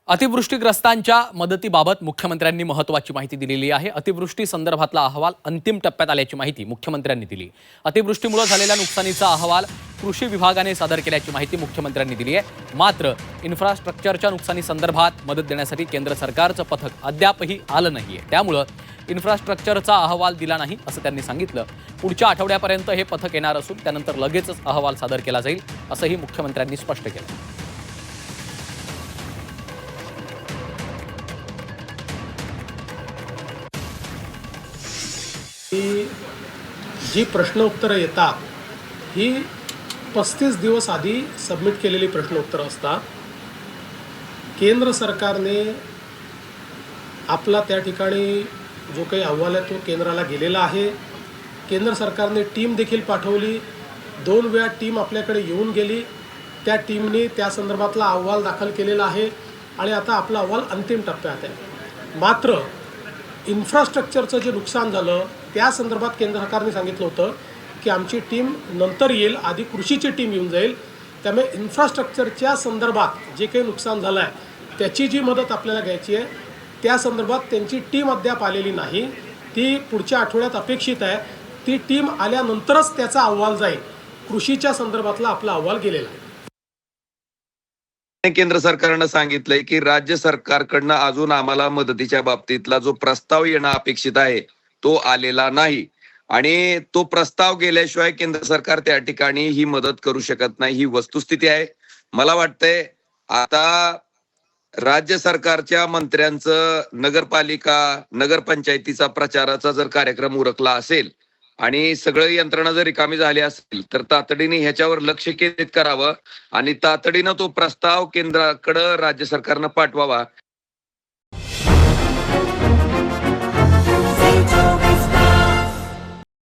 अतिवृष्टीग्रस्तांच्या मदतीबाबत मुख्यमंत्र्यांनी महत्त्वाची माहिती दिलेली आहे। अतिवृष्टी संदर्भातला अहवाल अंतिम टप्प्यात आल्याची माहिती मुख्यमंत्र्यांनी दिली। अतिवृष्टीमुळे झालेल्या नुकसानीचा अहवाल कृषी विभागाने सादर केल्याची माहिती मुख्यमंत्र्यांनी दिली आहे। मात्र इन्फ्रास्ट्रक्चरच्या नुकसानी संदर्भात मदत देण्यासाठी केंद्र सरकारचं पथक अद्यापही आलं नाहीये। त्यामुळे इन्फ्रास्ट्रक्चरचा अहवाल दिला नाही असं त्यांनी सांगितलं। पुढच्या आठवड्यापर्यंत हे पथक येणार असून त्यानंतर लगेचच अहवाल सादर केला जाईल असंही मुख्यमंत्र्यांनी स्पष्ट केलं। ही जी प्रश्न उत्तरं येतात ही 35 दिवस आधी सबमिट केलेली प्रश्न उत्तरं असतात। केंद्र सरकारने आपला त्या ठिकाणी जो काही अहवाल आहे तो केंद्राला गेलेला आहे। केंद्र सरकारने टीम देखील पाठवली, 2 वेळा टीम आपल्याकडे येऊन गेली। त्या टीमने त्या संदर्भातला अहवाल दाखल केलेला आहे आणि आता आपला अहवाल अंतिम टप्प्यात आहे। मात्र इन्फ्रास्ट्रक्चरचं जे नुकसान झालं त्या संदर्भात केंद्र सरकारने सांगितलं होतं की आमची टीम नंतर येईल, आधी कृषीची टीम येऊन जाईल। त्यामुळे इन्फ्रास्ट्रक्चरच्या संदर्भात जे काही नुकसान झालं आहे त्याची जी मदत आपल्याला घ्यायची आहे त्या संदर्भात त्यांची टीम अद्याप आलेली नाही। ती पुढच्या आठवड्यात अपेक्षित आहे। ती टीम आल्यानंतरच त्याचा अहवाल जाईल। कृषीच्या संदर्भातला आपला अहवाल गेलेला आहे। केंद्र सरकारनं सांगितलंय की राज्य सरकारकडनं अजून आम्हाला मदतीच्या बाबतीतला जो प्रस्ताव येणं अपेक्षित आहे तो आलेला नाही आणि तो प्रस्ताव गेल्याशिवाय केंद्र सरकार त्या ठिकाणी ही मदत करू शकत नाही, ही वस्तुस्थिती आहे। मला वाटतंय आता राज्य सरकारच्या मंत्र्यांचं नगरपालिका नगरपंचायतीचा प्रचाराचा जर कार्यक्रम उरकला असेल आणि सगळं यंत्रणा जर रिकामी झाली असेल तर तातडीने ह्याच्यावर लक्ष केंद्रित करावं आणि तातडीनं तो प्रस्ताव केंद्राकडे राज्य सरकारनं पाठवावा।